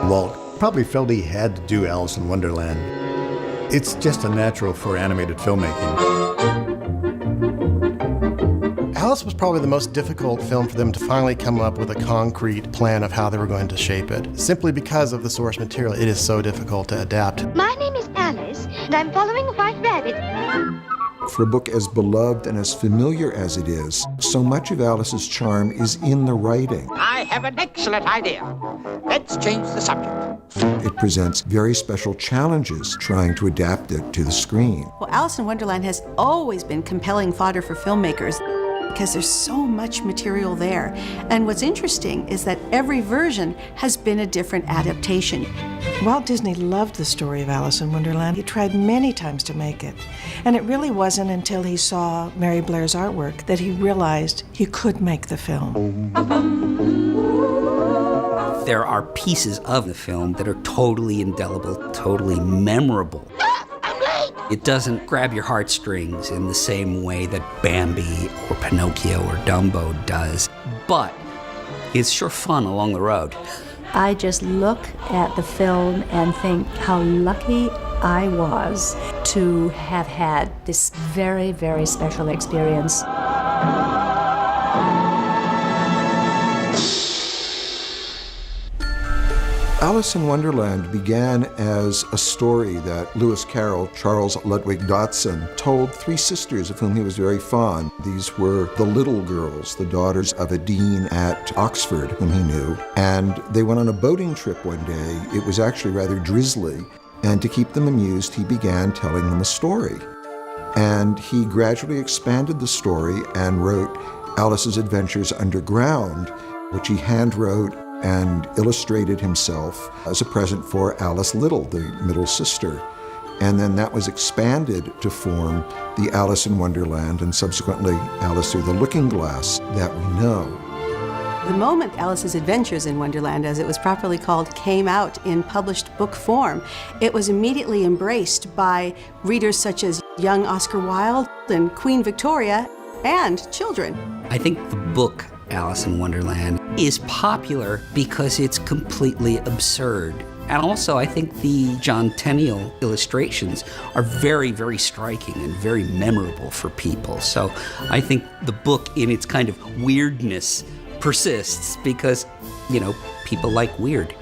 Walt probably felt he had to do Alice in Wonderland. It's just a natural for animated filmmaking. Alice was probably the most difficult film for them to finally come up with a concrete plan of how they were going to shape it. Simply because of the source material, it is so difficult to adapt. My name is Alice, and I'm following a white rabbit. For a book as beloved and as familiar as it is, so much of Alice's charm is in the writing. I have an excellent idea. Let's change the subject. It presents very special challenges trying to adapt it to the screen. Well, Alice in Wonderland has always been compelling fodder for filmmakers because there's so much material there. And what's interesting is that every version has been a different adaptation. Walt Disney loved the story of Alice in Wonderland. He tried many times to make it. And it really wasn't until he saw Mary Blair's artwork that he realized he could make the film. There are pieces of the film that are totally indelible, totally memorable. It doesn't grab your heartstrings in the same way that Bambi or Pinocchio or Dumbo does, but it's sure fun along the road. I just look at the film and think how lucky I was to have had this very, very special experience. Alice in Wonderland began as a story that Lewis Carroll, Charles Ludwig Dodson, told three sisters of whom he was very fond. These were the little girls, the daughters of a dean at Oxford whom he knew. And they went on a boating trip one day. It was actually rather drizzly. And to keep them amused, he began telling them a story. And he gradually expanded the story and wrote Alice's Adventures Underground, which he hand-wrote and illustrated himself as a present for Alice Little, the middle sister. And then that was expanded to form the Alice in Wonderland and subsequently Alice Through the Looking Glass that we know. The moment Alice's Adventures in Wonderland, as it was properly called, came out in published book form, it was immediately embraced by readers such as young Oscar Wilde and Queen Victoria and children. I think the book Alice in Wonderland is popular because it's completely absurd. And also, I think the John Tenniel illustrations are very, very striking and very memorable for people. So I think the book in its kind of weirdness persists because, people like weird.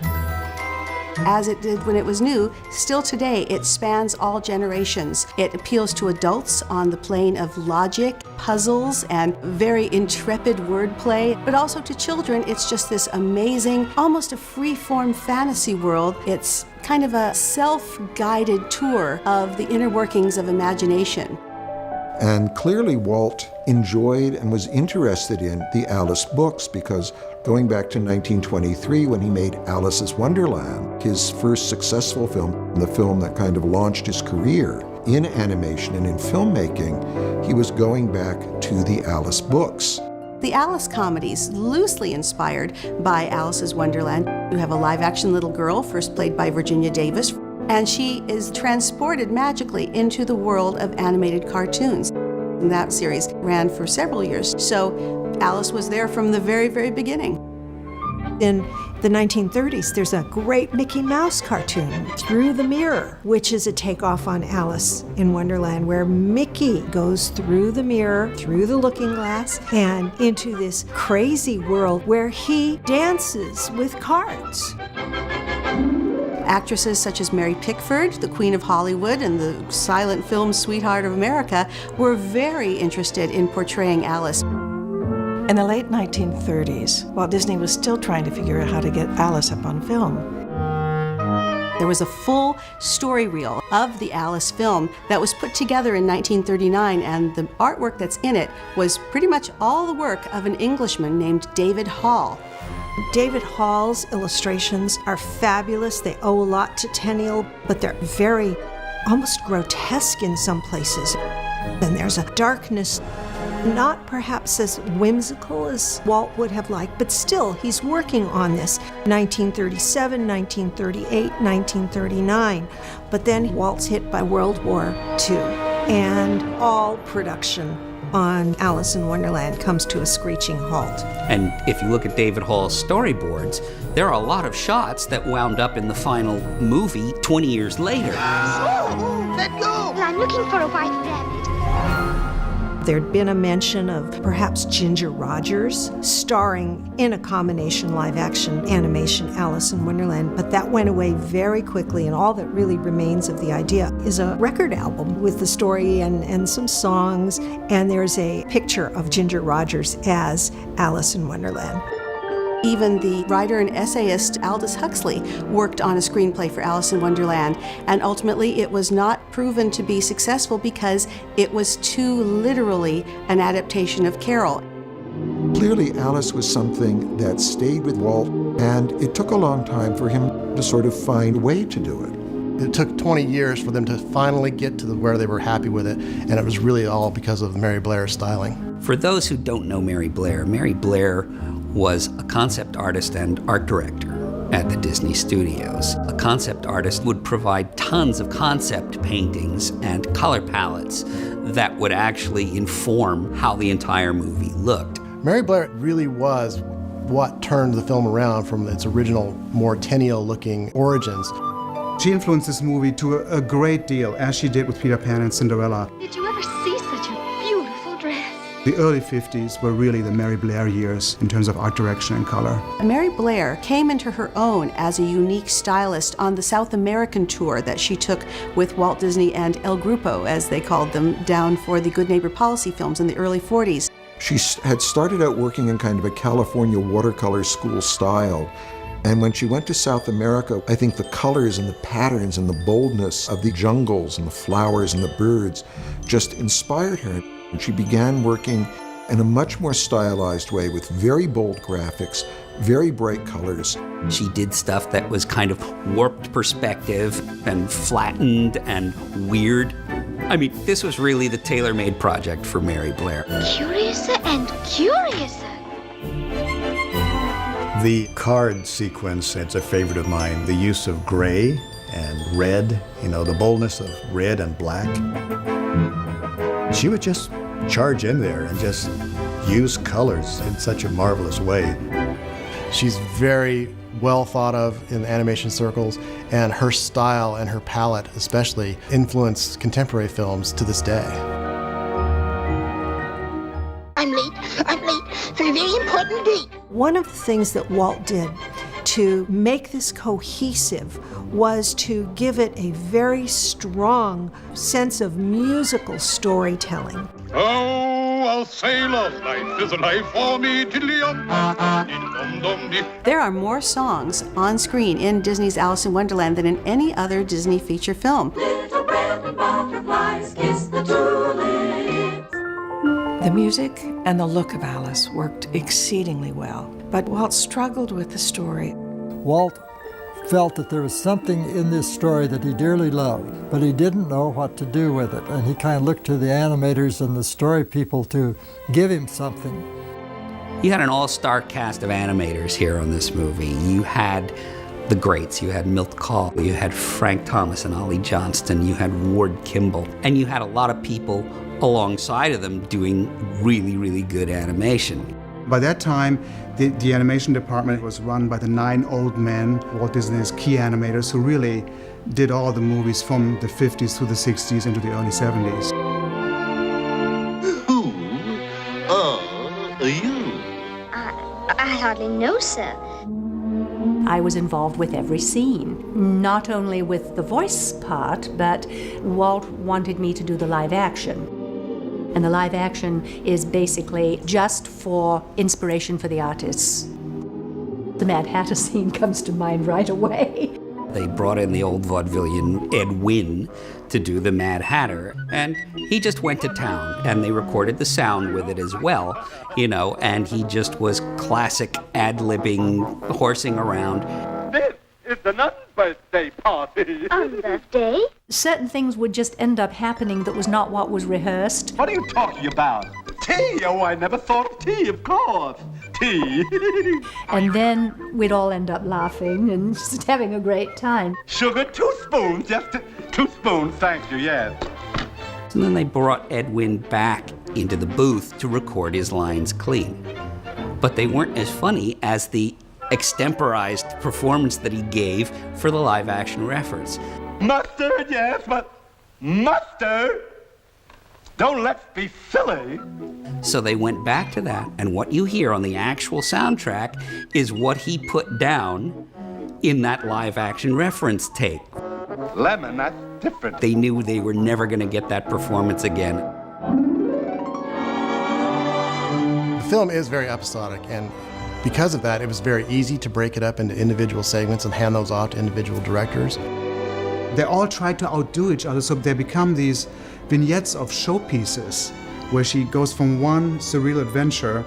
As it did when it was new, still today it spans all generations. It appeals to adults on the plane of logic, puzzles, and very intrepid wordplay, but also to children it's just this amazing, almost a free-form fantasy world. It's kind of a self-guided tour of the inner workings of imagination. And clearly Walt enjoyed and was interested in the Alice books because going back to 1923 when he made Alice's Wonderland, his first successful film, the film that kind of launched his career in animation and in filmmaking, he was going back to the Alice books. The Alice comedies, loosely inspired by Alice's Wonderland. You have a live-action little girl, first played by Virginia Davis, and she is transported magically into the world of animated cartoons. And that series ran for several years, so Alice was there from the very, very beginning. In the 1930s, there's a great Mickey Mouse cartoon, Through the Mirror, which is a takeoff on Alice in Wonderland, where Mickey goes through the mirror, through the looking glass, and into this crazy world where he dances with cards. Actresses such as Mary Pickford, the Queen of Hollywood and the silent film sweetheart of America, were very interested in portraying Alice. In the late 1930s, Walt Disney was still trying to figure out how to get Alice up on film. There was a full story reel of the Alice film that was put together in 1939, and the artwork that's in it was pretty much all the work of an Englishman named David Hall. David Hall's illustrations are fabulous. They owe a lot to Tenniel, but they're very, almost grotesque in some places. And there's a darkness, not perhaps as whimsical as Walt would have liked, but still, he's working on this. 1937, 1938, 1939. But then Walt's hit by World War II, and all production on Alice in Wonderland comes to a screeching halt. And if you look at David Hall's storyboards, there are a lot of shots that wound up in the final movie 20 years later. Let go! I'm looking for a white rabbit. There'd been a mention of perhaps Ginger Rogers starring in a combination live-action animation Alice in Wonderland, but that went away very quickly, and all that really remains of the idea is a record album with the story and some songs, and there's a picture of Ginger Rogers as Alice in Wonderland. Even the writer and essayist Aldous Huxley worked on a screenplay for Alice in Wonderland, and ultimately it was not proven to be successful because it was too literally an adaptation of Carol. Clearly, Alice was something that stayed with Walt, and it took a long time for him to sort of find a way to do it. It took 20 years for them to finally get to where they were happy with it, and it was really all because of Mary Blair's styling. For those who don't know Mary Blair was a concept artist and art director at the Disney Studios. A concept artist would provide tons of concept paintings and color palettes that would actually inform how the entire movie looked. Mary Blair really was what turned the film around from its original, more Tenniel-looking origins. She influenced this movie to a great deal, as she did with Peter Pan and Cinderella. Did you ever see such a beautiful dress? The early 50s were really the Mary Blair years in terms of art direction and color. Mary Blair came into her own as a unique stylist on the South American tour that she took with Walt Disney and El Grupo, as they called them, down for the Good Neighbor policy films in the early 40s. She had started out working in kind of a California watercolor school style. And when she went to South America, I think the colors and the patterns and the boldness of the jungles and the flowers and the birds just inspired her. And she began working in a much more stylized way with very bold graphics, very bright colors. She did stuff that was kind of warped perspective and flattened and weird. I mean, this was really the tailor-made project for Mary Blair. Curiouser and curiouser. The card sequence, it's a favorite of mine. The use of gray and red, the boldness of red and black. She would just charge in there and just use colors in such a marvelous way. She's very well thought of in animation circles, and her style and her palette especially influenced contemporary films to this day. I'm late for a very important date. One of the things that Walt did to make this cohesive was to give it a very strong sense of musical storytelling. Oh, I'll say love life is a life for me. There are more songs on screen in Disney's Alice in Wonderland than in any other Disney feature film. Little bread and butterflies kiss the tulips. The music and the look of Alice worked exceedingly well, but Walt struggled with the story. Walt felt that there was something in this story that he dearly loved, but he didn't know what to do with it, and he kind of looked to the animators and the story people to give him something. You had an all-star cast of animators here on this movie. You had the greats. You had Milt Kahl, you had Frank Thomas and Ollie Johnston, you had Ward Kimball, and you had a lot of people alongside of them doing really, really good animation. By that time, the animation department was run by the 9 old men, Walt Disney's key animators, who really did all the movies from the 50s through the 60s into the early 70s. Who are you? I hardly know, sir. I was involved with every scene, not only with the voice part, but Walt wanted me to do the live action. And the live action is basically just for inspiration for the artists. The Mad Hatter scene comes to mind right away. They brought in the old vaudevillian Ed Wynn to do the Mad Hatter, and he just went to town, and they recorded the sound with it as well, and he just was classic ad-libbing, horsing around. This is the nun's birthday party. On birthday? Certain things would just end up happening that was not what was rehearsed. What are you talking about? Tea? Oh, I never thought of tea, of course. Tea. And then we'd all end up laughing and just having a great time. Sugar, 2 spoons, just 2 spoons, thank you, yes. And then they brought Edwin back into the booth to record his lines clean. But they weren't as funny as the extemporized performance that he gave for the live-action reference. Mustard, yes, but mustard? Don't let's be silly. So they went back to that, and what you hear on the actual soundtrack is what he put down in that live-action reference take. Lemon, that's different. They knew they were never going to get that performance again. The film is very episodic, and because of that, it was very easy to break it up into individual segments and hand those off to individual directors. They all try to outdo each other, so they become these vignettes of showpieces where she goes from one surreal adventure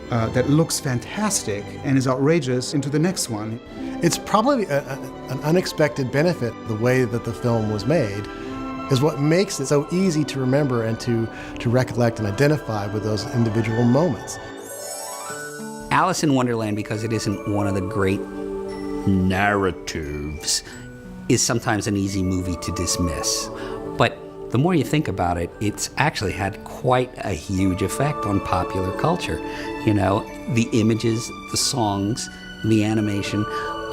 that looks fantastic and is outrageous into the next one. It's probably an unexpected benefit. The way that the film was made is what makes it so easy to remember and to recollect and identify with those individual moments. Alice in Wonderland, because it isn't one of the great narratives, is sometimes an easy movie to dismiss. But the more you think about it, it's actually had quite a huge effect on popular culture. You know, the images, the songs, the animation,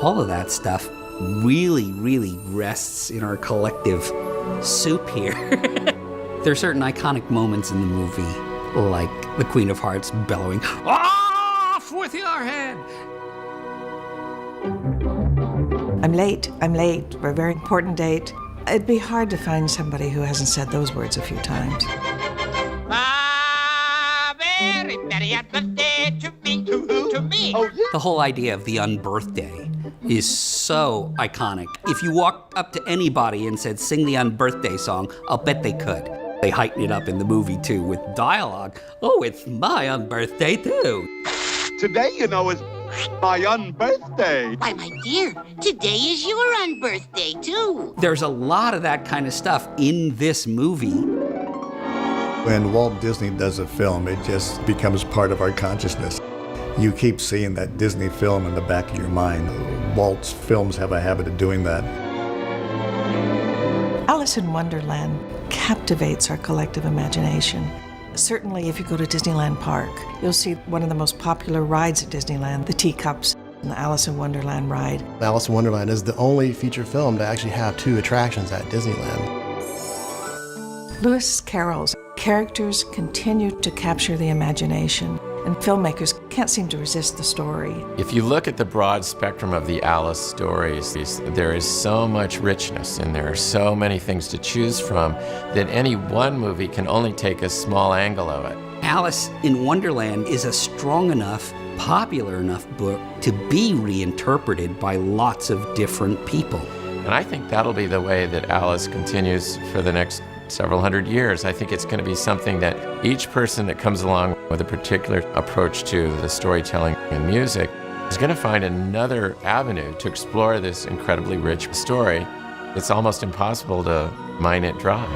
all of that stuff really, really rests in our collective soup here. There are certain iconic moments in the movie, like the Queen of Hearts bellowing, "Off with your head!" I'm late for a very important date. It'd be hard to find somebody who hasn't said those words a few times. Very merry birthday to me, to me. Oh, yeah. The whole idea of the unbirthday is so iconic. If you walked up to anybody and said, sing the unbirthday song, I'll bet they could. They heighten it up in the movie too with dialogue. Oh, it's my unbirthday too. Today, you know, is my unbirthday. Why, my dear, today is your unbirthday, too. There's a lot of that kind of stuff in this movie. When Walt Disney does a film, it just becomes part of our consciousness. You keep seeing that Disney film in the back of your mind. Walt's films have a habit of doing that. Alice in Wonderland captivates our collective imagination. Certainly, if you go to Disneyland Park, you'll see one of the most popular rides at Disneyland, the teacups and the Alice in Wonderland ride. Alice in Wonderland is the only feature film to actually have 2 attractions at Disneyland. Lewis Carroll's characters continue to capture the imagination, and filmmakers can't seem to resist the story. If you look at the broad spectrum of the Alice stories, there is so much richness and there are so many things to choose from that any one movie can only take a small angle of it. Alice in Wonderland is a strong enough, popular enough book to be reinterpreted by lots of different people. And I think that'll be the way that Alice continues for the next several hundred years. I think it's going to be something that each person that comes along with a particular approach to the storytelling and music is going to find another avenue to explore this incredibly rich story. It's almost impossible to mine it dry.